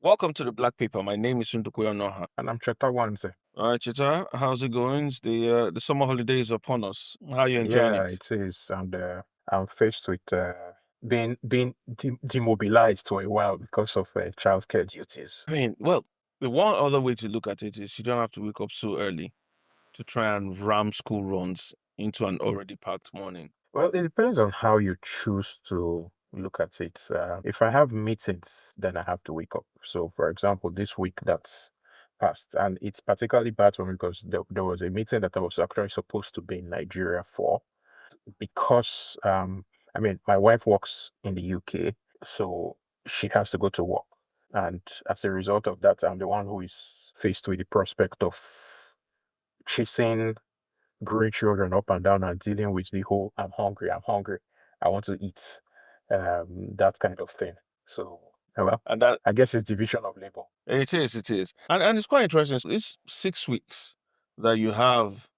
Welcome to the Black Paper. My name is Sundukuya Noha. And I'm Cheta Wanze. All right, Chita, how's it going? The summer holidays upon us. How are you enjoying Yeah, it? it is. And I'm faced with being demobilized for a while because of childcare duties. Well, the one other way to look at it is you don't have to wake up so early to try and ram school runs into an already packed morning. Well, it depends on how you choose to look at it. If I have meetings, then I have to wake up. So, for example, this week that's passed, and it's particularly bad for me because there was a meeting that I was actually supposed to be in Nigeria for. Because I mean, my wife works in the UK, so she has to go to work. And as a result of that, I'm the one who is faced with the prospect of chasing growing children up and down and dealing with the whole I'm hungry, I want to eat, that kind of thing. So, well, And that I guess it's division of labor. it is. And it's quite interesting. It's 6 weeks that you have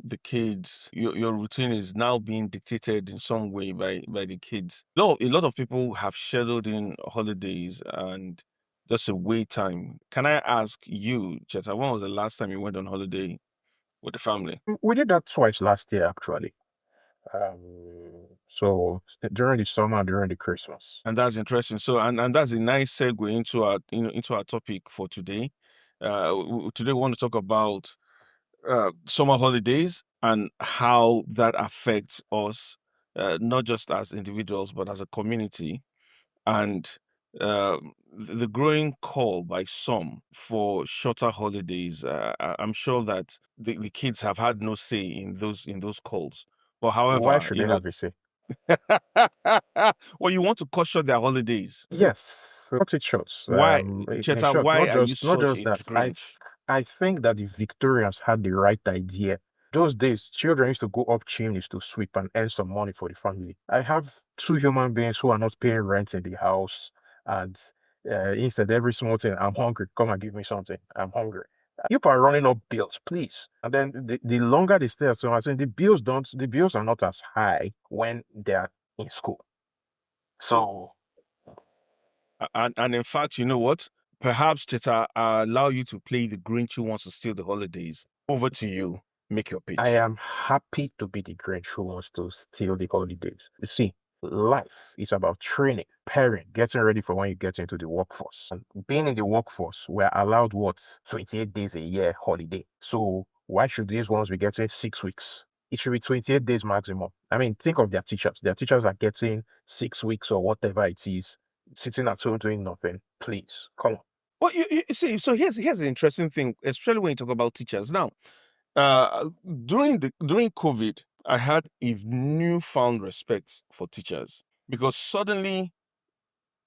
the kids, your routine is now being dictated in some way by the kids. A lot of people have scheduled in holidays and just a wait time. Can I ask you, Cheta, when was the last time you went on holiday with the family? We did that twice last year, actually. So during the summer, during the Christmas. And that's interesting. So, and that's a nice segue into our into our topic for today. Today we want to talk about summer holidays and how that affects us, not just as individuals, but as a community. And the growing call by some for shorter holidays. I'm sure that the kids have had no say in those calls. But Why however, should they have a say? well, you want to cut short their holidays. Yes, cut it short. Why, In Cheta? short, Why are you not such just a that. Grinch? I think that the Victorians had the right idea. Those days, children used to go up chimneys to sweep and earn some money for the family. I have two human beings who are not paying rent in the house, and instead every small thing, I'm hungry. Come and give me something. I'm hungry. You are running up bills, please. And then the longer they stay at home, I think the bills are not as high when they are in school. So And in fact, you know what? Perhaps Teta, I'll allow you to play the Grinch who wants to steal the holidays. Over to you. Make your I pitch. am happy to be the Grinch who wants to steal the holidays. You see, life is about training, preparing, getting ready for when you get into the workforce. And being in the workforce, we're allowed what? 28 days a year holiday. So why should these ones be getting 6 weeks? It should be 28 days maximum. I mean, think of their teachers. Their teachers are getting 6 weeks or whatever it is, sitting at home doing nothing. Please, come on. Well, you see, so here's an interesting thing, especially when you talk about teachers. Now, uh, during COVID, I had a newfound respect for teachers because suddenly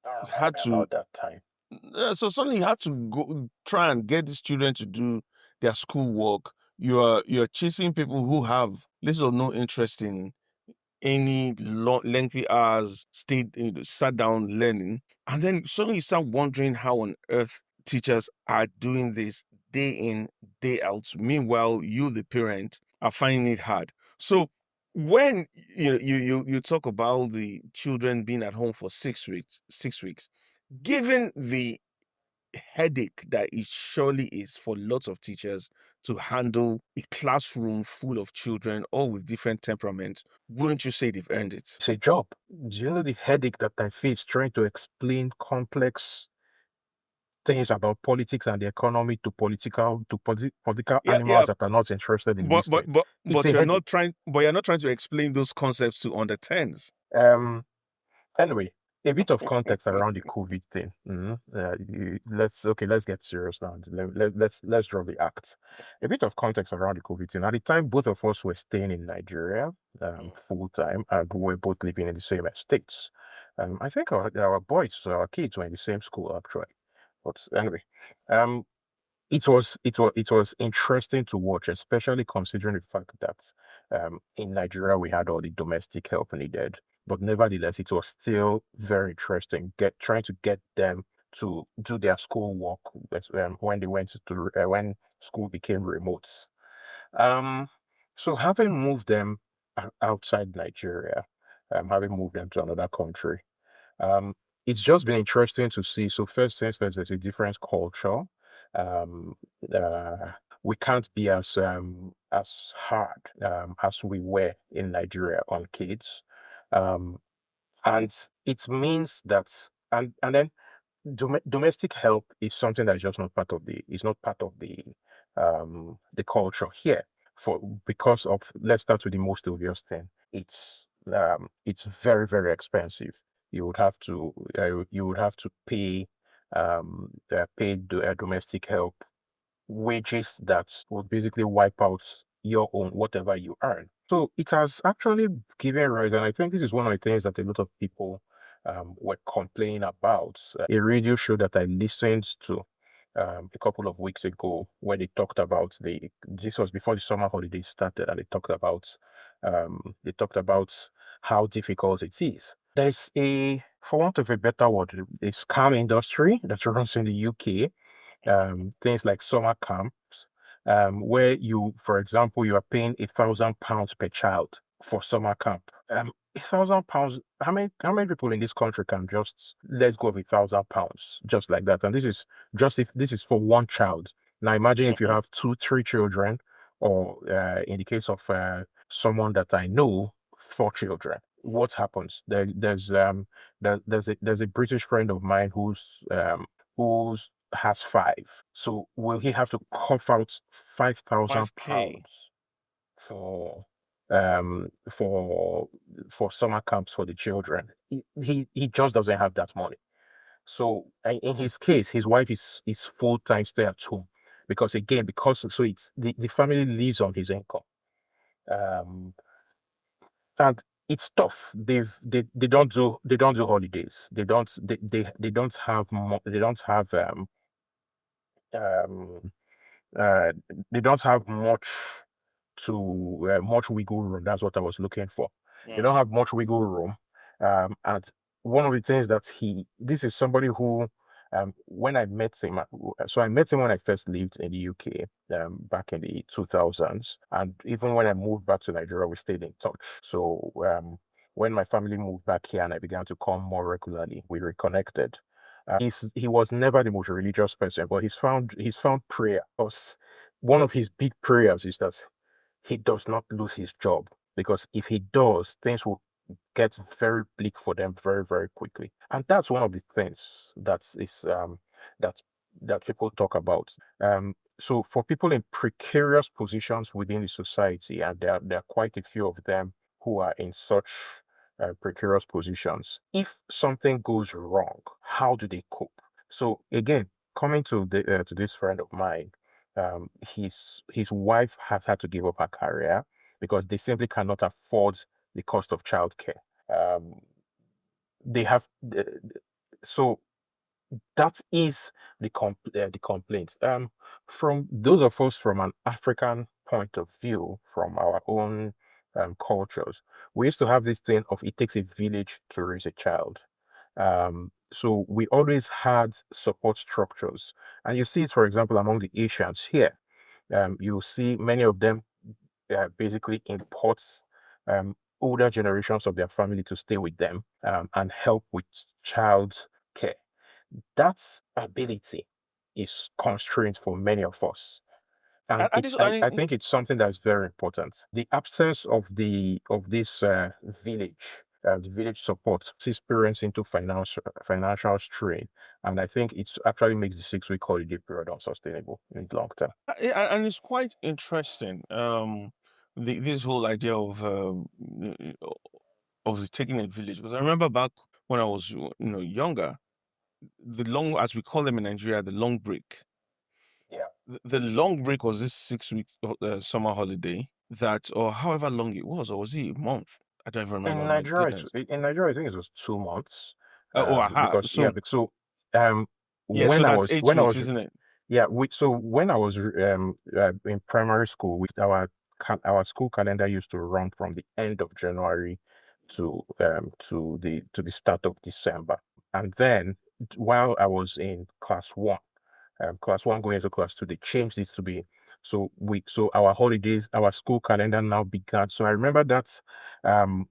Don't you remind had me to about that time. so suddenly you have to go try and get these children to do their schoolwork. You're chasing people who have little or no interest in any lengthy hours stayed sat down learning, and then suddenly you start wondering how on earth teachers are doing this day in day out. Meanwhile, you the parent are finding it hard. So when you talk about the children being at home for 6 weeks, given the headache that it surely is for lots of teachers to handle a classroom full of children, all with different temperaments, wouldn't you say they've earned it? It's a job. Do you know the headache that I face trying to explain complex things about politics and the economy to political Yeah, yeah, animals that are not interested in but but listening? but It's but a headache. you're not trying to explain those concepts to under tens. Um, Anyway, a bit of context around the COVID thing. Let's get serious now. Let's drop the act. A bit of context around the COVID thing. At the time, both of us were staying in Nigeria, full time, and we were both living in the same estates. I think our kids were in the same school actually. But anyway, um, it was interesting to watch, especially considering the fact that in Nigeria we had all the domestic help needed. But nevertheless, it was still very interesting trying to get them to do their schoolwork when they went to when school became remote. Um, so having moved them outside Nigeria, having moved them to another country, um, it's just been interesting to see. So first things first, there's a different culture. Um, uh, we can't be as hard as we were in Nigeria on kids. Um, and it means that and then domestic help is something that is just not part of the culture here for because of let's start with the most obvious thing. It's very, very expensive. You would have to pay domestic help wages that would basically wipe out your own whatever you earn. So it has actually given rise, and I think this is one of the things that a lot of people were complaining about. A radio show that I listened to a couple of weeks ago, where they talked about this was before the summer holidays started, and they talked about how difficult it is. There's for want of a better word, a scam industry that runs in the UK, things like summer camps, where for example, you are paying £1,000 per child for summer camp. £1,000. How many people in this country can just let's go with £1,000 just like that? And this is just if this is for one child. Now imagine if you Mhm. have two, three children, or in the case of someone that I know, four children. What happens? There's a British friend of mine who's has five. So will he have to cough out 5,000 5K. pounds for um for summer camps for the children? He just doesn't have that money. So in his case, his wife is full-time stay at home because again, because so it's the family lives on his income. Um and it's tough. They don't do holidays. They don't have they don't have um uh, they don't have much wiggle room. That's what I was looking for. They don't Mm. have much wiggle room. And one of the things that this is somebody who, when I met him, so I met him when I first lived in the UK, back in the 2000s. And even when I moved back to Nigeria, we stayed in touch. So, when my family moved back here and I began to come more regularly, we reconnected. He was never the most religious person, but he's found prayer. Because one of his big prayers is that he does not lose his job, because if he does, things will get very bleak for them very, very quickly. And that's one of the things that that people talk about. So for people in precarious positions within the society, and there are quite a few of them who are in such precarious positions, if something goes wrong, how do they cope? So again, coming to this friend of mine, his wife has had to give up her career because they simply cannot afford the cost of childcare. Um, they have so that is the complaint. From those of us from an African point of view, from our own cultures, we used to have this thing of it takes a village to raise a child. So we always had support structures, and you see it, for example, among the Asians here. You see many of them basically imports older generations of their family to stay with them, and help with child care. That ability is constrained for many of us. And And this, I think it's something that's very important. The absence of this the village support, puts parents into financial strain. And I think it actually makes the 6 week holiday period unsustainable in the long term. and it's quite interesting. This whole idea of taking a village, because I remember back when I was younger, the long, as we call them in Nigeria, the long break. Yeah. The long break was this 6 week summer holiday that, or however long it was, or was it a month? I don't even remember. My goodness. In Nigeria, I think it was 2 months. Oh, aha. Because yeah, so um, Yeah, so that's eight when I weeks, was isn't it? yeah, so when I was in primary school, our school calendar used to run from the end of January to the start of December. And then while I was in class one going into class two, they changed it to be so our holidays, our school calendar now began. So I remember that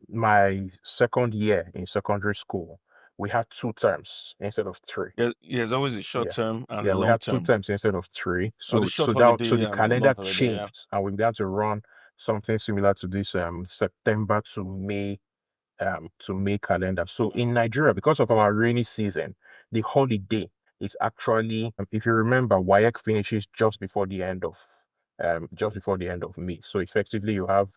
my second year in secondary school, we had 2 terms instead of three. There's always a short Yeah. term and a Yeah, we long had two term, terms instead of three. or the So short so holiday the and long calendar holiday. Yeah. changed, and we began to run something similar to this September to May calendar. So in Nigeria, because of our rainy season, the holiday is actually, if you remember, WAEC finishes just before the end of May. So effectively, you have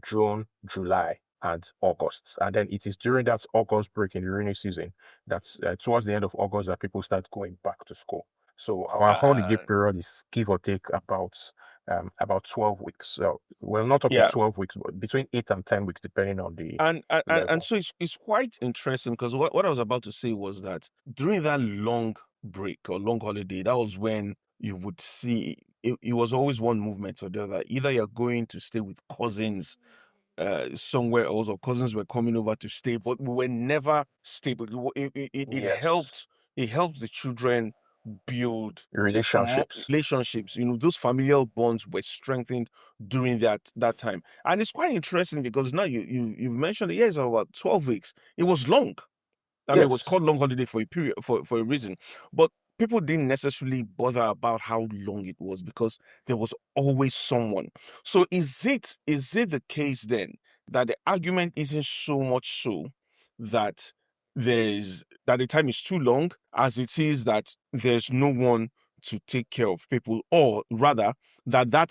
June, July, and August, and then it is during that August break in the rainy season that's towards the end of August that people start going back to school. So our holiday Uh, period is give or take about 12 weeks. So, well, not up to yeah. 12 weeks, but between 8 and 10 weeks, depending on the And level. so it's quite interesting because what I was about to say was that during that long break or long holiday, that was when you would see it was always one movement or the other. Either you're going to stay with cousins somewhere else, or cousins were coming over to stay, but we were never stable. It Yes. helped the children build Relationships. relationships. Those familial bonds were strengthened during that time. And it's quite interesting because now you've mentioned it. Yes, about 12 weeks. It was long. I mean, it was Yes. called long holiday for a period, for a reason. But people didn't necessarily bother about how long it was because there was always someone. So is it the case then that the argument isn't so much so that that the time is too long as it is that there's no one to take care of people, or rather that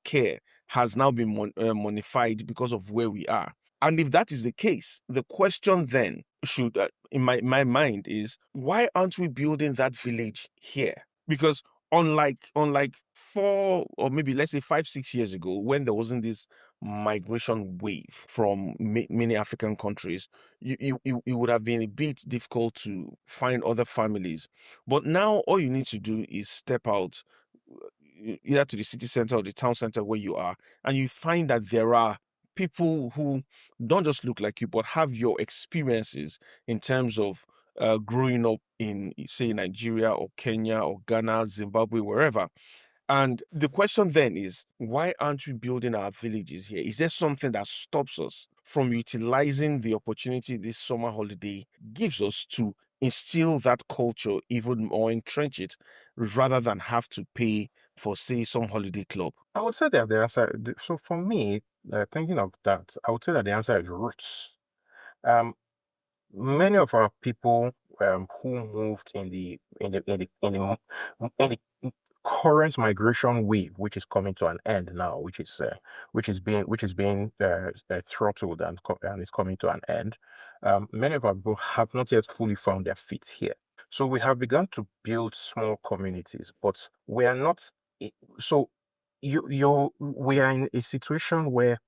care has now been modified because of where we are. And if that is the case, the question then should, in my mind, is why aren't we building that village here? Because unlike 4 or maybe let's say 5, 6 years ago, when there wasn't this migration wave from many African countries, it would have been a bit difficult to find other families. But now all you need to do is step out, either to the city center or the town center where you are, and you find that there are people who don't just look like you, but have your experiences in terms of growing up in, say, Nigeria or Kenya or Ghana, Zimbabwe, wherever. And the question then is, why aren't we building our villages here? Is there something that stops us from utilizing the opportunity this summer holiday gives us to instill that culture even more, entrench it, rather than have to pay for, say, some holiday club? I would say that the answer, so for me, thinking of that, I would say that the answer is roots. Um, Many of our people who moved in the current migration wave, which is coming to an end now, which is being throttled and is coming to an end. Many of our people have not yet fully found their feet here. So we have begun to build small communities, but we are not. So we are in a situation where,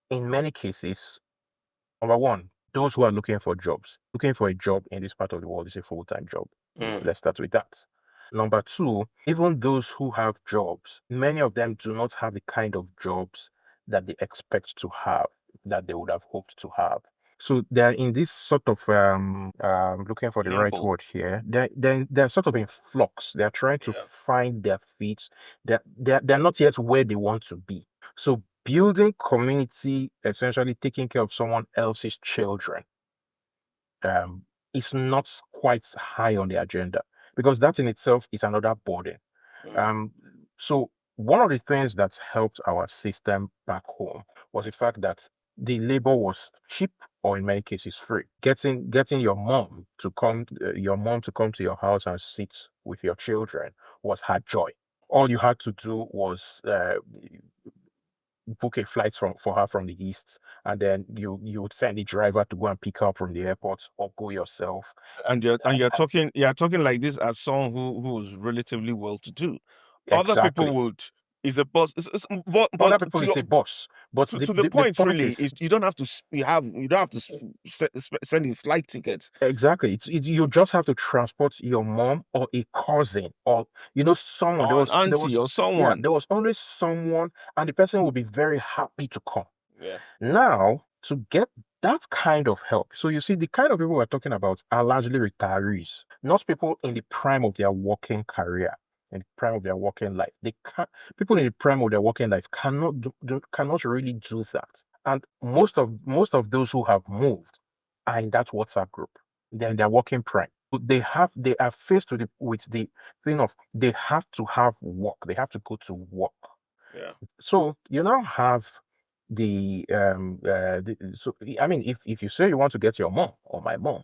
in many cases, number one, those who are looking for a job in this part of the world is a full-time job. Mm. Let's start with that. Number two, even those who have jobs, many of them do not have the kind of jobs that they expect to have, that they would have hoped to have. So they're in this sort of looking for the right Limbo. word here. They're sort of in flux. They're trying to Yeah. find their feet. They're not yet where they want to be. So building community, essentially taking care of someone else's children, um, is not quite high on the agenda, because that in itself is another burden. Mm. Um, so one of the things that helped our system back home was the fact that the labor was cheap, or in many cases free. Getting your mom to come to your house and sit with your children was her joy. All you had to do was book a flight for her from the east, and then you would send the driver to go and pick her up from the airport, or go yourself. And you're talking like this as someone who was relatively well to do. Other people Exactly. would is a boss, but Other people is a boss, but to the the point point really is, is you don't have to send a flight ticket. exactly, you just have to transport your mom or a cousin, or someone. Or an auntie or Yeah, someone. there was always someone, and the person would be very happy to come. Yeah. Now, to get that kind of help, so you see, the kind of people we're talking about are largely retirees, not people in the prime of their working career, in the prime of their working life. They can't, people in the prime of their working life cannot really do that. And most of those who have moved are in that WhatsApp group. then they're working prime. So they are faced with the thing of they have to have work. They have to go to work. Yeah. So you now have so I mean if you say you want to get your mom or my mom,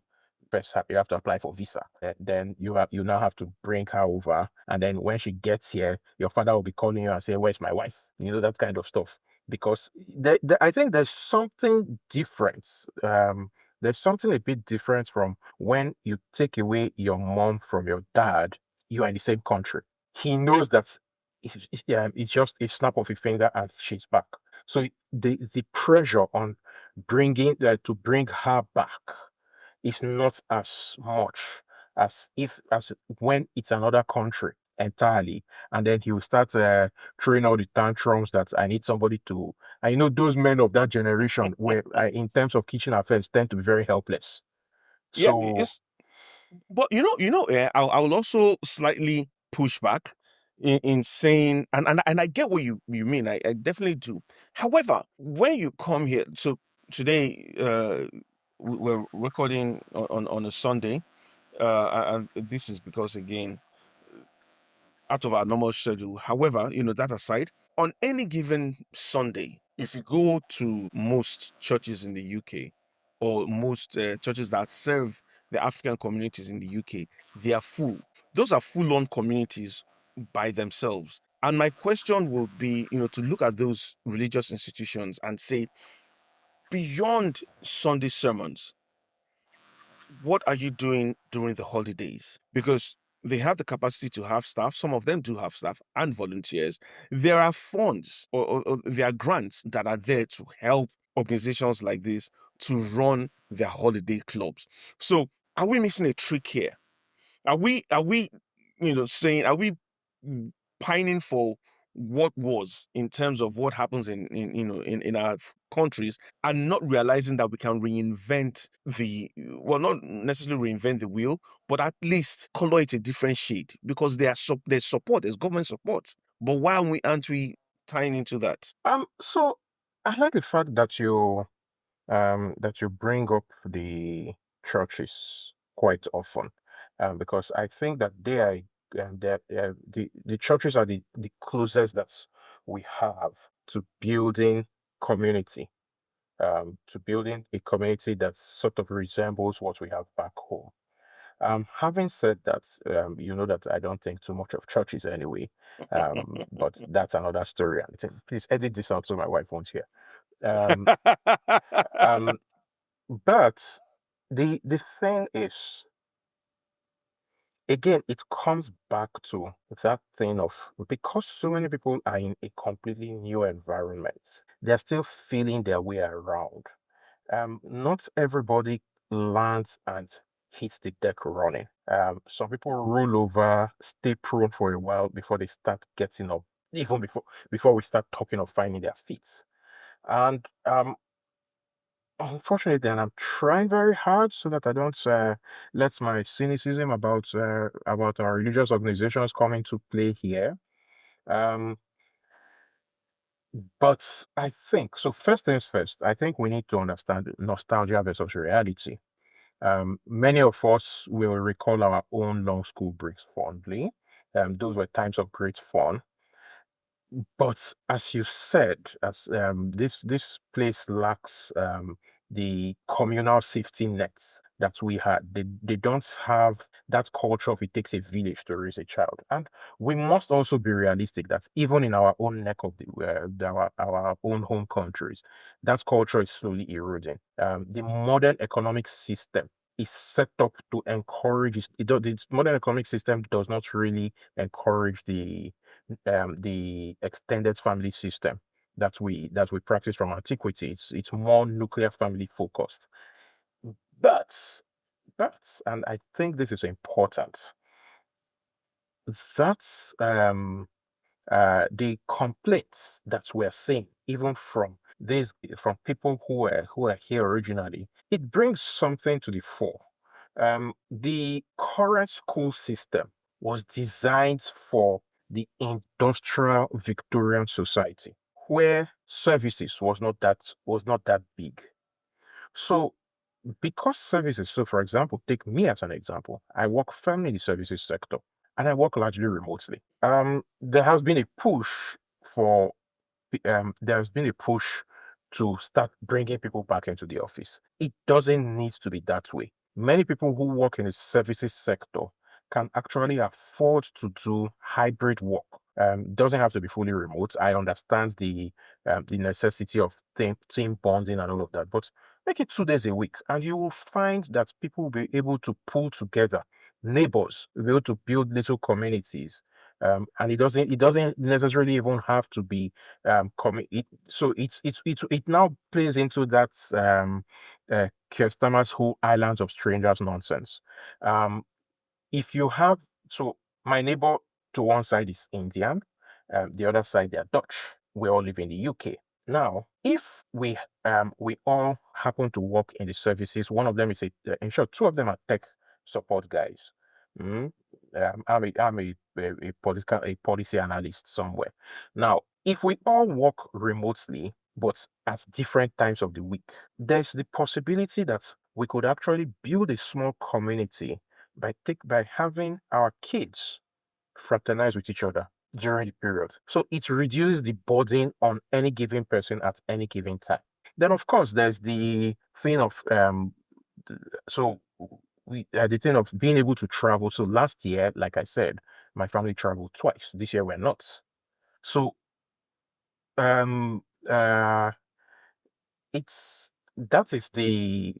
first you have to apply for visa. Then you now have to bring her over, and then when she gets here, your father will be calling you and say, "Where's my wife?" You know, that kind of stuff. Because I think there's something different. There's something a bit different from when you take away your mom from your dad. You are in the same country. He knows that yeah, it's just a snap of a finger and she's back. So the pressure on bringing to bring her back is not as much as when it's another country entirely, and then he will start throwing all the tantrums that I need somebody to. I know those men of that generation, where in terms of kitchen affairs, tend to be very helpless. Yeah, So but I will also slightly push back in saying, and I get what you mean. I definitely do. However, when you come here, so today we're recording on a Sunday, and this is because again out of our normal schedule. However, that aside, on any given Sunday, if you go to most churches in the UK or most churches that serve the African communities in the UK, they are full. Those are full on communities by themselves. And my question will be, to look at those religious institutions and say, beyond Sunday sermons, what are you doing during the holidays? Because they have the capacity to have staff. Some of them do have staff and volunteers. There are funds or there are grants that are there to help organizations like this to run their holiday clubs. So, are we missing a trick here? Are we saying, are we pining for what was in terms of what happens in our countries, and not realizing that we can reinvent not necessarily reinvent the wheel, but at least color it a different shade, because there's support, there's government support. But why aren't we tying into that? so I like the fact that you bring up the churches quite often, because I think that they are the churches are the closest that we have to building community, to building a community that sort of resembles what we have back home. Having said that, you know that I don't think too much of churches anyway, but that's another story. And please edit this out so my wife won't hear. Um, um, but the thing is, again, it comes back to that thing of because so many people are in a completely new environment, they're still feeling their way around. Not everybody lands and hits the deck running. Some people roll over, stay prone for a while before they start getting up, even before we start talking of finding their feet. And unfortunately, and I'm trying very hard so that I don't let my cynicism about our religious organizations come into play here. Um, but I think so. First things first, I think we need to understand nostalgia versus reality. Many of us will recall our own long school breaks fondly. Those were times of great fun. But as you said, as this place lacks the communal safety nets that we had. They don't have that culture of it takes a village to raise a child. And we must also be realistic that even in our own neck of our own home countries, that culture is slowly eroding. The modern economic system is set up to encourage this modern economic system does not really encourage the extended family system that we practice from antiquity. It's more nuclear family focused. But and I think this is important. That's the complaints that we're seeing, even from people who are here originally, it brings something to the fore. The current school system was designed for the industrial Victorian society, where services was not that big. So because services, so for example, take me as an example. I work firmly in the services sector and I work largely remotely. There has been a push for there's been a push to start bringing people back into the office. It doesn't need to be that way. Many people who work in the services sector can actually afford to do hybrid work. Doesn't have to be fully remote. I understand the necessity of team bonding and all of that, but make it 2 days a week, and you will find that people will be able to pull together neighbors, will be able to build little communities. And it doesn't necessarily even have to be so it now plays into that customers who islands of strangers nonsense. Um, if you have so my neighbor to one side is Indian, the other side they're Dutch. We all live in the UK. Now, if we all happen to work in the services, one of them is in short, two of them are tech support guys. Mm. I'm a political a policy analyst somewhere. Now, if we all work remotely, but at different times of the week, there's the possibility that we could actually build a small community by having our kids fraternize with each other during the period. So it reduces the burden on any given person at any given time. Then of course there's the thing of so we the thing of being able to travel. So last year, like I said, my family traveled twice. This year we're not. So um uh it's that is the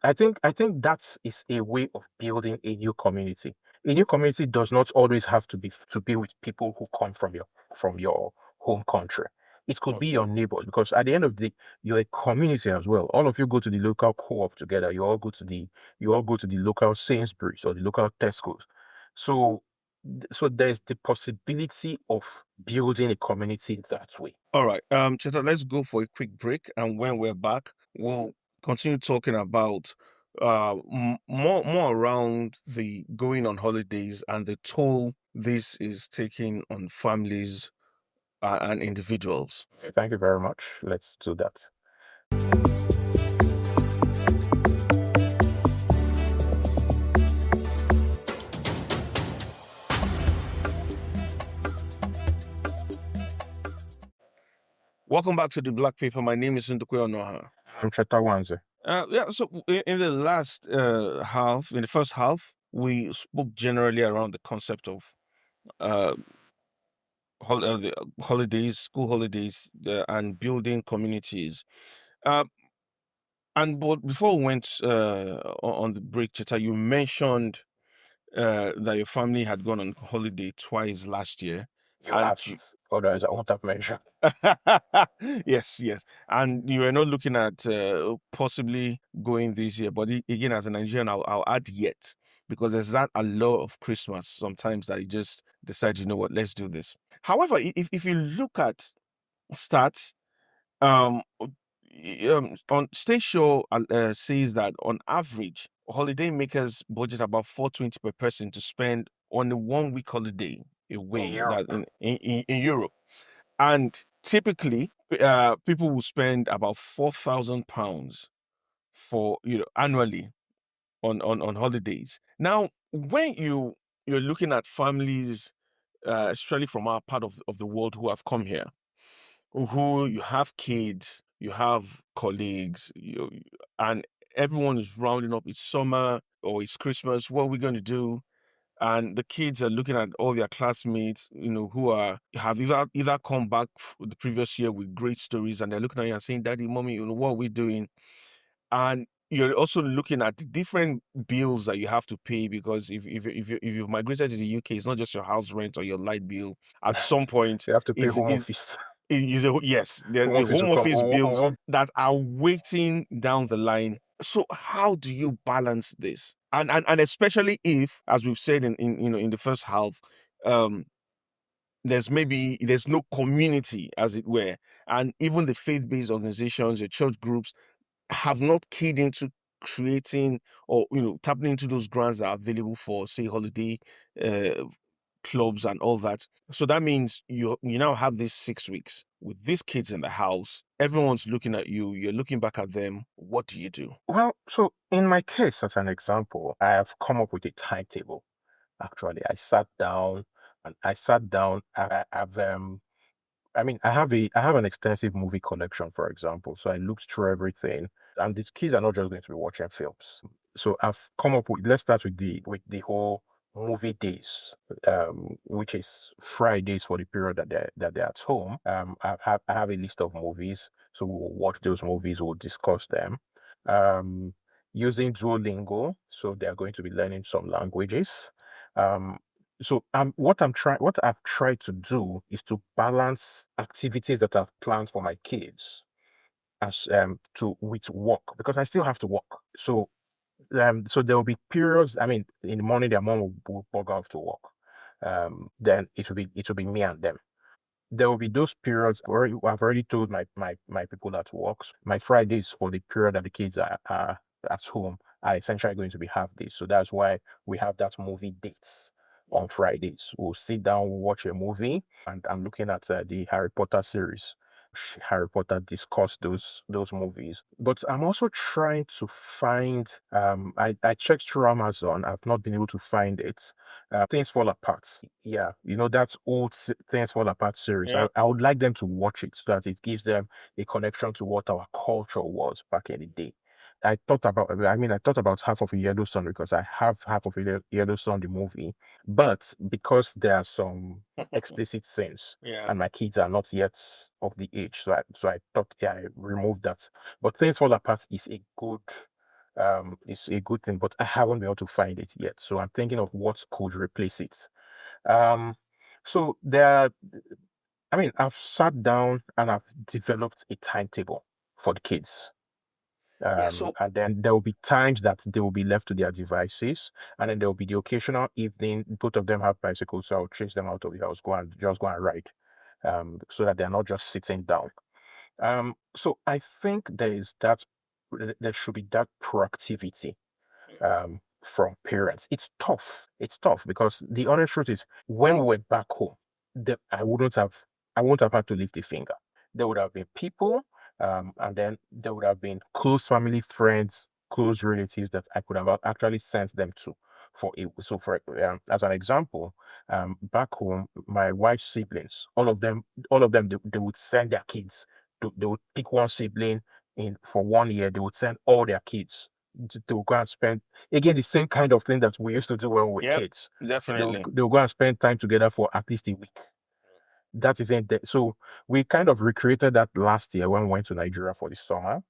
I think that is a way of building a new community. A new community does not always have to be with people who come from your home country. It could be your Okay. neighbors because at the end of the day, you're a community as well. All of you go to the local co-op together. You all go to the local Sainsbury's or the local Tesco's. So so there's the possibility of building a community that way. All right. Cheta, let's go for a quick break, and when we're back, we'll continue talking about more around the going on holidays and the toll this is taking on families and individuals. Thank you very much. Let's do that. Welcome back to the Black Paper. My name is Ndukwe Onoha. I'm Cheta. Yeah, so in the last half, in the first half, we spoke generally around the concept of uh, the holidays, school holidays, and building communities. Uh, and but before we went on the break, Cheta, you mentioned that your family had gone on holiday twice last year, You and asked, otherwise I won't have mentioned. yes, yes. And you were not looking at possibly going this year. But again, as a Nigerian, I'll add yet, because there's that allure of Christmas sometimes that you just decide, you know what, let's do this. However, if you look at stats, on Stay Show says that on average, holiday makers budget about 420 per person to spend on a 1 week holiday In away, that Europe. in Europe. And typically, people will spend about £4,000 for annually on holidays. Now, when you're looking at families, especially from our part of the world who have come here, who you have kids, you have colleagues, and everyone is rounding up. It's summer or it's Christmas. What are we going to do? And the kids are looking at all their classmates, who have either come back the previous year with great stories, and they're looking at you and saying, "Daddy, mommy, what are we doing?" And you're also looking at the different bills that you have to pay, because if you've migrated to the UK, it's not just your house rent or your light bill. At some point, You have to pay is home is office. yes, Home the office will home come. office bills Oh. that are waiting down the line. So how do you balance this? And especially if, as we've said in the first half, um, there's no community, as it were, and even the faith-based organizations, the church groups, have not keyed into creating or tapping into those grants that are available for, say, holiday uh, clubs and all that. So that means you now have these 6 weeks with these kids in the house, everyone's looking at you, you're looking back at them. What do you do? Well, so in my case, as an example, I have come up with a timetable. Actually, I sat down. I've I have an extensive movie collection, for example. So I looked through everything, and the kids are not just going to be watching films. So I've come up with, let's start with the whole movie days, which is Fridays for the period that they're at home. I have a list of movies, so we'll watch those movies, we'll discuss them. Um, Using Duolingo, so they're going to be learning some languages. Um, what I've tried to do is to balance activities that I've planned for my kids as to with work because I still have to work. So there will be periods. I mean, in the morning, their mom will bug off to work. Then it will be me and them. There will be those periods where I've already told my people that works. My Fridays for the period that the kids are at home are essentially going to be half days. So that's why we have that movie dates on Fridays. We'll sit down, we'll watch a movie, and I'm looking at the Harry Potter series. Harry Potter discuss those movies. But I'm also trying to find I checked through Amazon. I've not been able to find it. Things Fall Apart. Yeah, that's old Things Fall Apart series. Yeah. I would like them to watch it so that it gives them a connection to what our culture was back in the day. I thought about half of a Yellowstone because I have half of a Yellowstone the movie, but because there are some explicit scenes Yeah. and my kids are not yet of the age, so I thought, yeah, I removed that. But Things Fall Apart is a good thing, but I haven't been able to find it yet. So I'm thinking of what could replace it. Um, so I've sat down and I've developed a timetable for the kids. Yeah. So And then there will be times that they will be left to their devices, and then there will be the occasional evening. Both of them have bicycles, so I'll chase them out of the house, go and ride, so that they're not just sitting down. So I think there should be that proactivity from parents. It's tough because the honest truth is when we went back home, the, I wouldn't have had to lift a finger. There would have been people, and then there would have been close family, friends, close relatives that I could have actually sent them to. For as an example, back home, my wife's siblings, all of them, they would send their kids. They would pick one sibling in for 1 year. They would send all their kids to go and spend again the same kind of thing that we used to do when we were yep, kids. definitely. They'll go and spend time together for at least a week. That isn't there. So we kind of recreated that last year when we went to Nigeria for the summer.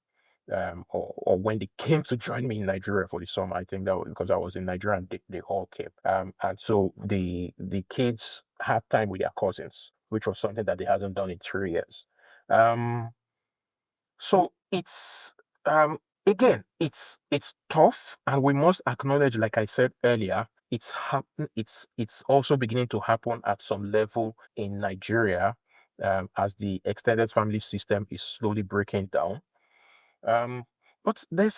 Or when they came to join me in Nigeria for the summer. I think that was because I was in Nigeria and they all came. And so the kids had time with their cousins, which was something that they hadn't done in 3 years. Um, so again, it's tough, and we must acknowledge, like I said earlier, it's also beginning to happen at some level in Nigeria, as the extended family system is slowly breaking down. Um, but I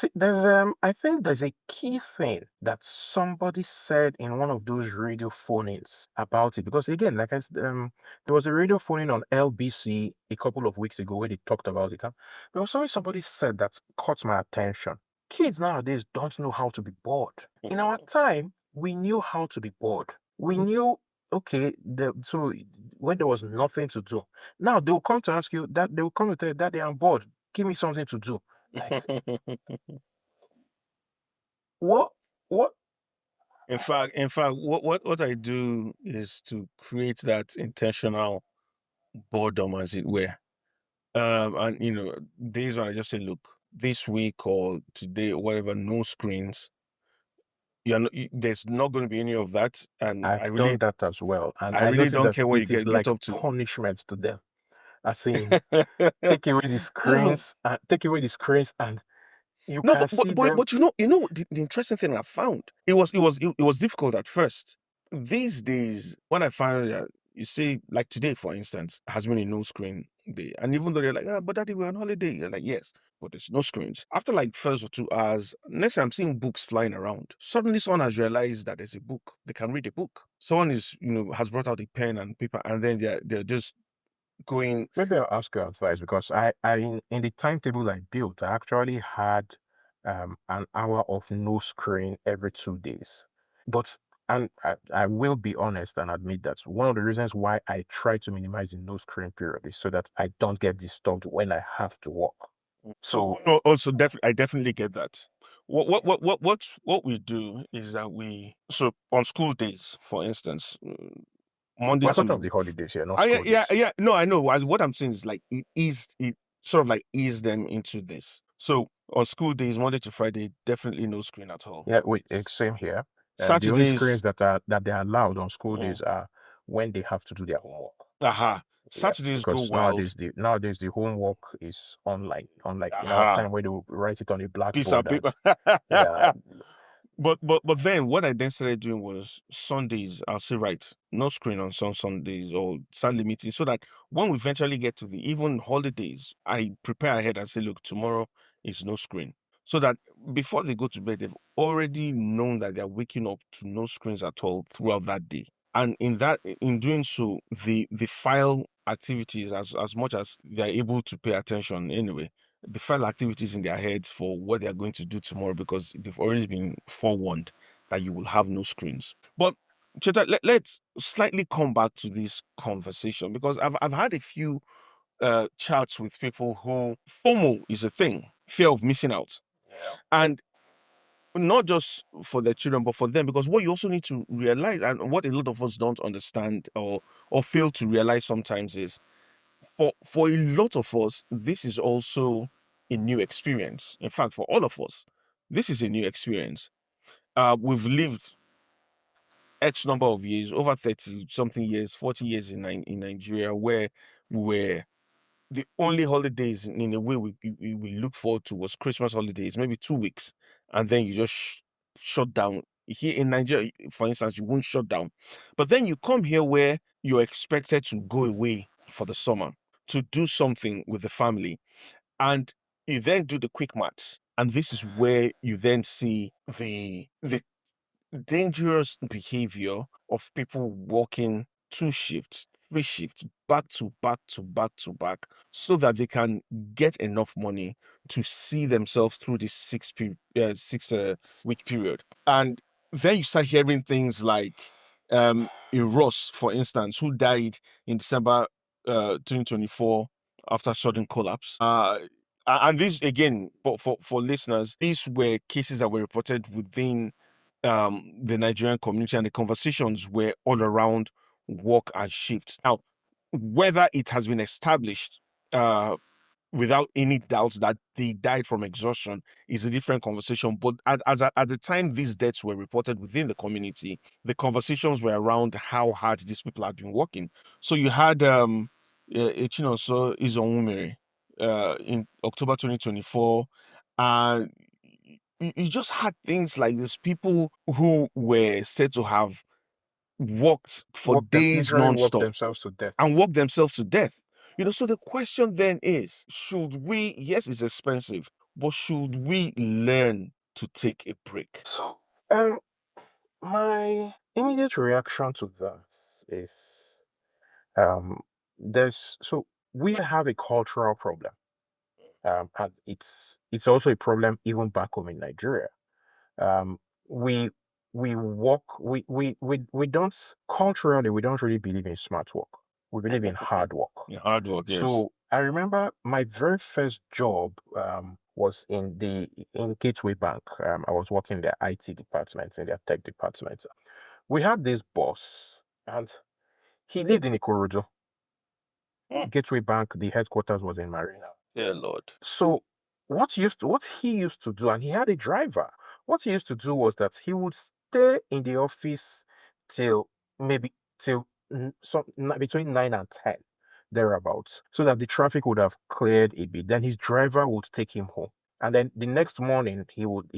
think there's a key thing that somebody said in one of those radio phone-ins about it. Because again, there was a radio phone-in on LBC a couple of weeks ago where they talked about it. There was somebody said that caught my attention. Kids nowadays don't know how to be bored. In our time, we knew how to be bored. We knew, okay, so when there was nothing to do. Now they will come to ask you that they will come to tell you that they are bored. Give me something to do. Like, what? What? In fact, what I do is to create that intentional boredom, as it were. And days when I just say, look, this week or today or whatever, no screens. There's not going to be any of that, and I've done that as well. And I I really noticed don't that care what you it is get like up to. punishment to them. As in, take away the screens, and you No, can see them. but the interesting thing I found, it was difficult at first. These days, when I find that, you see, like today, for instance, has been a no screen day, and even though they're like, ah, but daddy, we're on holiday, you're like, yes, but there's no screens. After like first or 2 hours, next time I'm seeing books flying around. Suddenly, someone has realized that there's a book. They can read a book. Someone has brought out a pen and paper, and then they're just going. Maybe I'll ask your advice because I in the timetable I built, I actually had an hour of no screen every 2 days. But and I will be honest and admit that one of the reasons why I try to minimize the no screen period is so that I don't get disturbed when I have to work. So So no, also I definitely get that. What we do is that so on school days, for instance, Monday we're talking of to the holidays here, not I yeah, school yeah, days. yeah. No, I know. What I'm saying is like it sort of like ease them into this. So on school days, Monday to Friday, definitely no screen at all. Yeah, same here. The only Saturdays, screens that they're allowed on school mm, days are when they have to do their homework. aha. Yeah, Saturdays go because wild. nowadays the homework is online. Unlike in our Aha. time where they will write it on a Piece of blackboard and paper. yeah, But then what I then started doing was Sundays, I'll say right, no screen on some Sundays or start limiting so that when we eventually get to the even holidays, I prepare ahead and say, look, tomorrow is no screen. So that before they go to bed, they've already known that they're waking up to no screens at all throughout that day. And in doing so, the file activities as much as they're able to pay attention anyway, the file activities in their heads for what they are going to do tomorrow because they've already been forewarned that you will have no screens. But Cheta, let's slightly come back to this conversation because I've had a few chats with people who FOMO is a thing, fear of missing out, yeah, and not just for their children but for them because what you also need to realize and what a lot of us don't understand or fail to realize sometimes is for a lot of us, this is also a new experience. In fact, for all of us, this is a new experience. We've lived X number of years, over 30 something years, 40 years in Nigeria, where we were the only holidays in a way we look forward to was Christmas holidays, maybe 2 weeks, and then you just shut down. Here in Nigeria, for instance, you won't shut down. But then you come here where you're expected to go away for the summer to do something with the family. And you then do the quick maths. And this is where you then see the dangerous behavior of people working 2 shifts, 3 shifts, back to back to back to back, so that they can get enough money to see themselves through this 6 week period. And then you start hearing things like a Ross, for instance, who died in December 2024 after sudden collapse. And this again for listeners, these were cases that were reported within the Nigerian community, and the conversations were all around work and shifts. Now, whether it has been established uh, without any doubt that they died from exhaustion is a different conversation. But at the time these deaths were reported within the community, the conversations were around how hard these people had been working. So you had Echinoso Izonwumere in October 2024, and you just had things like this people who were said to have worked for days literally work non-stop themselves to death. and worked themselves to death. So the question then is, should we, yes, it's expensive, but should we learn to take a break? So my immediate reaction to that is um there's so we have a cultural problem. And it's also a problem even back home in Nigeria. Um, we we work we don't culturally we don't really believe in smart work. We believe in hard work. Yeah, hard work, yes. So I remember my very first job was in Gateway Bank. I was working in their IT department, in their tech department. We had this boss, and he lived in Ikorodu. Hmm. Gateway Bank, the headquarters was in Marina. Yeah, Lord. So what he used to do, and he had a driver. What he used to do was that he would stay in the office till maybe till between 9 and 10, thereabouts, so that the traffic would have cleared a bit. Then his driver would take him home, and then the next morning he would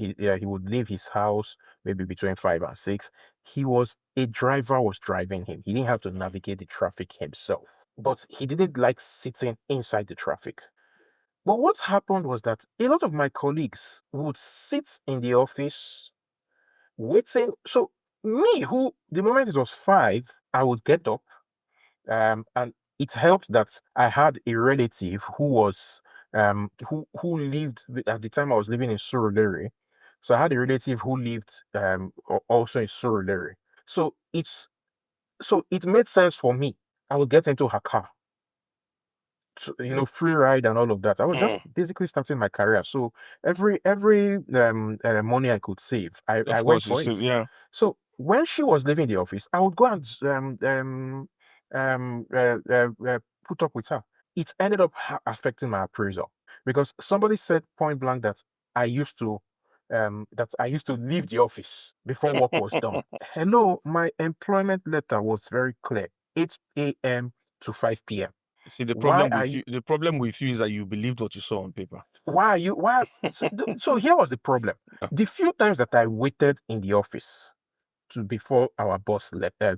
leave his house maybe between 5 and 6. A driver was driving him. He didn't have to navigate the traffic himself, but he didn't like sitting inside the traffic. But what happened was that a lot of my colleagues would sit in the office waiting. So me, who the moment it was 5, I would get up and it helped that I had a relative who was who lived at the time I was living in Surulere. So I had a relative who lived also in Surulere. So it made sense for me. I would get into her car, free ride and all of that. I was just Mm. basically starting my career. So every money I could save, I Of went course, you for see, it. yeah. So when she was leaving the office, I would go and put up with her. It ended up affecting my appraisal because somebody said point blank that I used to leave the office before work was done. Hello, my employment letter was very clear, 8 a.m. to 5 p.m. See, Why are you the problem with you is that you believed what you saw on paper. why are you why so here was the problem. Yeah. The few times that I waited in the office to before our boss left so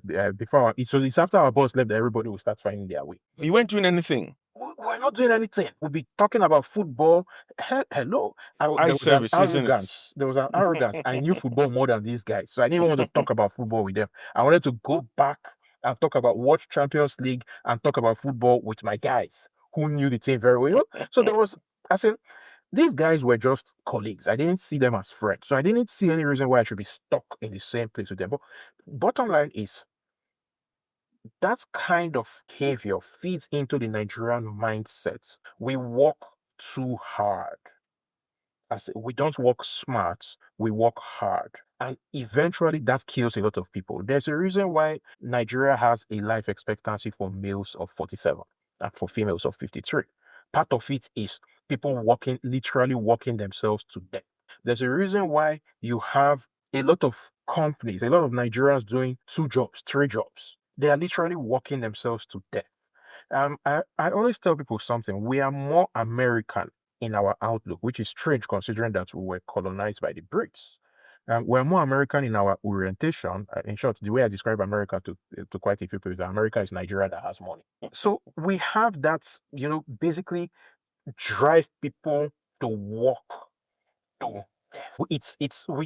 it's after our boss left that everybody will start finding their way. You weren't doing anything. We're not doing anything. We'll be talking about football. Hello. Eye service, isn't it? There was an arrogance. I knew football more than these guys. So I didn't want to talk about football with them. I wanted to go back and talk about watch Champions League and talk about football with my guys who knew the team very well. So I said, these guys were just colleagues. I didn't see them as friends. So I didn't see any reason why I should be stuck in the same place with them. But bottom line is that kind of behavior feeds into the Nigerian mindset. We work too hard. I say we don't work smart, we work hard. And eventually that kills a lot of people. There's a reason why Nigeria has a life expectancy for males of 47 and for females of 53. Part of it is people literally working themselves to death. There's a reason why you have a lot of companies, a lot of Nigerians doing 2 jobs, 3 jobs. They are literally working themselves to death. I always tell people something. We are more American in our outlook, which is strange considering that we were colonized by the Brits. We're more American in our orientation. In short, the way I describe America to quite a few people is that America is Nigeria that has money. So we have that, basically drive people to work to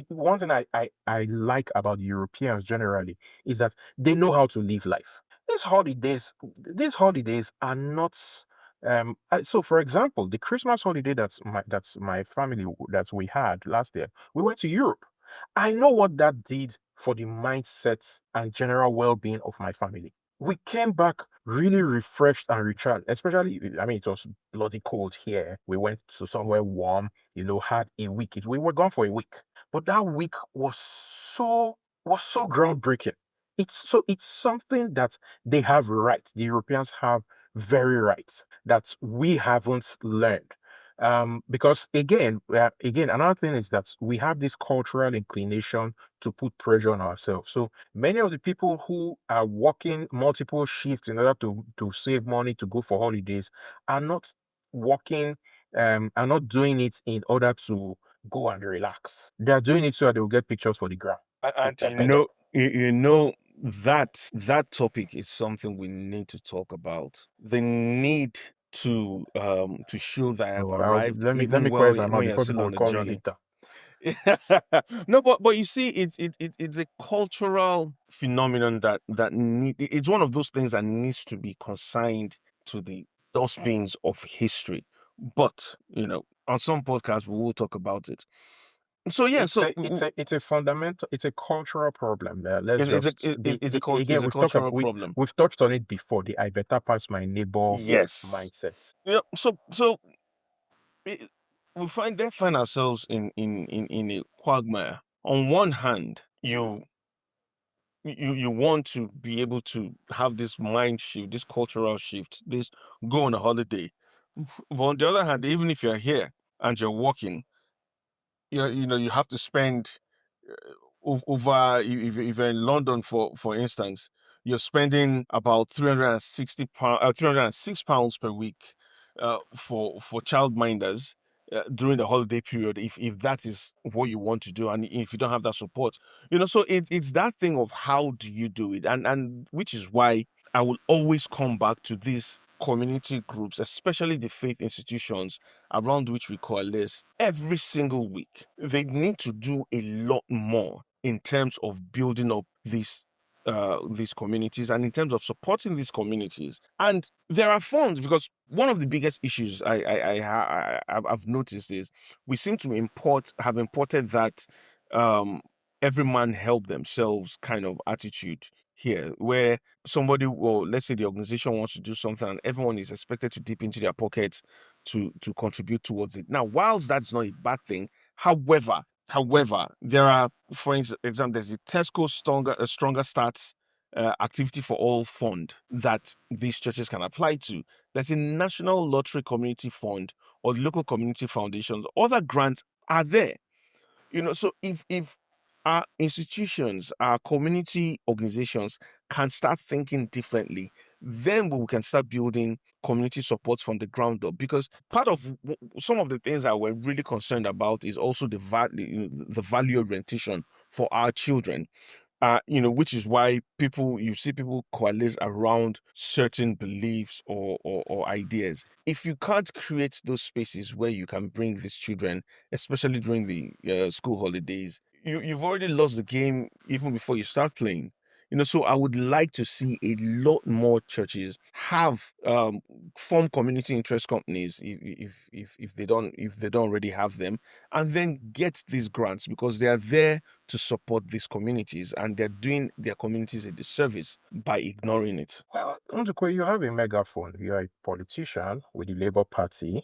one thing I like about Europeans generally is that they know how to live life. These holidays are not so for example, the Christmas holiday that's my family that we had last year, we went to Europe. I know what that did for the mindset and general well-being of my family. We came back really refreshed and recharged, especially, I mean, it was bloody cold here. We went to somewhere warm, had a week. We were gone for a week, but that week was so groundbreaking. It's something that they have right. The Europeans have very right that we haven't learned. Because again, another thing is that we have this cultural inclination to put pressure on ourselves. So many of the people who are working multiple shifts in order to save money to go for holidays are not working, are not doing it in order to go and relax. They are doing it so that they will get pictures for the gram to And pepper them. that topic is something we need to talk about. The need to show that I've Oh, arrived let me even quiet well my mouth when you're before still people will on a call me journey. hater. No, but you see, it's a cultural phenomenon it's one of those things that needs to be consigned to the dustbins of history. But on some podcasts we will talk about it. So yeah, It's so a it's a it's a fundamental, it's a cultural problem. Let's it's just the it's again, a cultural problem. we've touched on it before, the I better pass my neighbor Yes. mindset. Yeah. So it, they find ourselves in a quagmire. On one hand, you want to be able to have this mind shift, this cultural shift, this go on a holiday. But on the other hand, even if you're here and you're working, you have to spend over if you're in London for instance, you're spending about £360, £306 per week for childminders during the holiday period if that is what you want to do and if you don't have that support. So it's that thing of how do you do it, and which is why I will always come back to these community groups, especially the faith institutions around which we coalesce every single week. They need to do a lot more in terms of building up this these communities and in terms of supporting these communities. And there are funds, because one of the biggest issues I've noticed is we seem to have imported that every man help themselves kind of attitude here, where somebody, well, let's say the organization wants to do something and everyone is expected to dip into their pockets to contribute towards it. Now, whilst that's not a bad thing, however, there are, for example, there's the Tesco Stronger Starts Activity for All fund that these churches can apply to. There's a National Lottery Community Fund or local community foundations. Other grants are there. So if our institutions, our community organizations can start thinking differently, then we can start building community support from the ground up. Because part of some of the things that we're really concerned about is also the value orientation for our children. Which is why you see people coalesce around certain beliefs or ideas. If you can't create those spaces where you can bring these children, especially during the school holidays, you've already lost the game even before you start playing. So I would like to see a lot more churches have form community interest companies if they don't already have them, and then get these grants, because they are there to support these communities, and they're doing their communities a disservice by ignoring it. Well, Ndukwe, you have a megaphone. You're a politician with the Labour Party.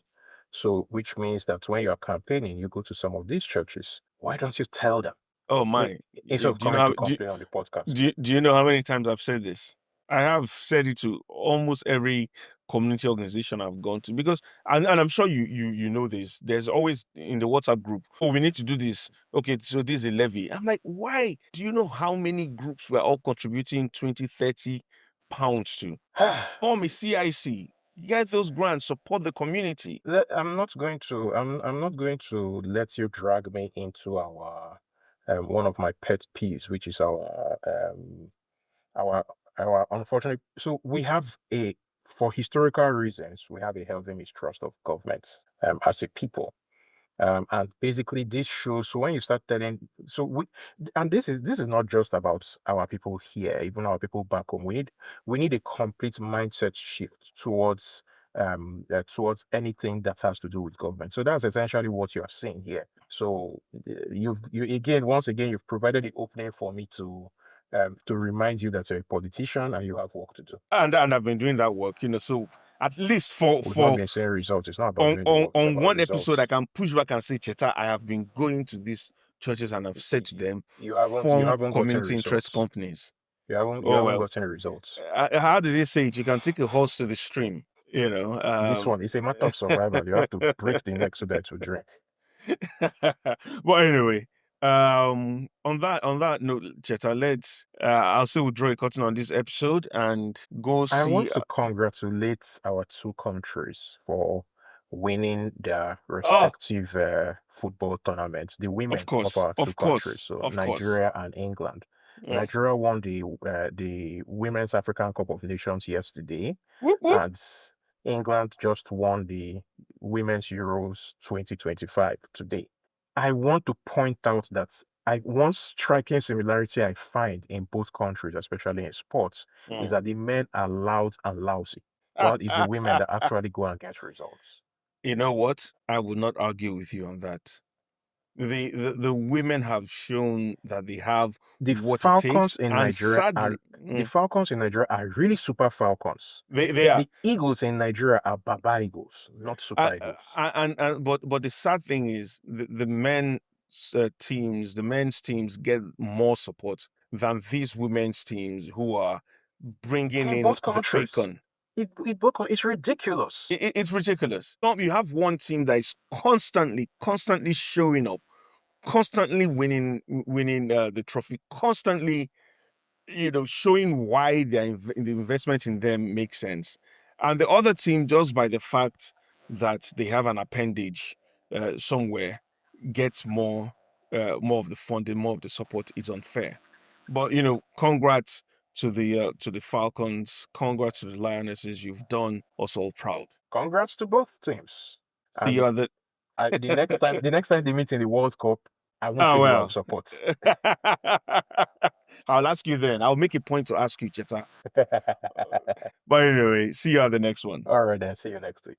So, which means that when you're campaigning, you go to some of these churches. Why don't you tell them? Oh I mean, my! instead of Do you know coming to how complain on the podcast. do you know how many times I've said this? I have said it to almost every community organization I've gone to, because and I'm sure you know this. There's always in the WhatsApp group, oh, we need to do this. Okay, so this is a levy. I'm like, why? Do you know how many groups we're all contributing 20, 30 pounds to? Form a CIC, get those grants, support the community. I'm not going to. I'm not going to let you drag me into our one of my pet peeves, which is our our unfortunate. So we have for historical reasons, we have a healthy mistrust of government as a people. And basically this shows, so when you start telling, so we, and this is not just about our people here, even our people back home. We need a complete mindset shift towards anything that has to do with government. So that's essentially what you are saying here. So once again, you've provided the opening for me to remind you that you're a politician and you have work to do. And I've been doing that work, so at least for We've not for been saying results. It's not about on doing the on work, it's on about one episode, I results. can push back and say, Cheta, I have been going to these churches and I've said to them, You form haven't gotten community interest results. companies. You Oh haven't well, gotten results. how did they say it? You can take a horse to the stream, you know. This one is a matter of survival. You have to break the neck so that you drink. But anyway, on that note, Cheta, I'll say we'll draw a curtain on this episode and go I want see. to congratulate our two countries for winning their Oh, respective football tournaments, the of women of course, our two of countries, course, so of course. Nigeria and England. Oh. Nigeria won the Women's African Cup of Nations yesterday, Whoop, whoop. and England just won the Women's Euros 2025 today. I want to point out that one striking similarity I find in both countries, especially in sports, is Mm. that the men are loud and lousy, while it's the women that actually go and get results. You know what? I will not argue with you on that. The women have shown that they have The what it Falcons takes, in and Nigeria sadly, are the Falcons in Nigeria are really super Falcons. they are. The Eagles in Nigeria are Baba Eagles, not Super Eagles. But the sad thing is the men's teams, the men's teams get more support than these women's teams who are bringing In in both the countries, bacon. it's ridiculous. It's ridiculous. You have one team that is constantly showing up, constantly winning the trophy, constantly, showing why the investment in them makes sense. And the other team, just by the fact that they have an appendage somewhere, gets more of the funding, more of the support, is unfair. But congrats to the Falcons, congrats to the Lionesses. You've done us all proud. Congrats to both teams. See you And at the the next time they meet in the World Cup, I won't Oh say who I will well. support. I'll ask you then. I'll make a point to ask you, Cheta. But anyway, see you at the next one. All right, then. See you next week.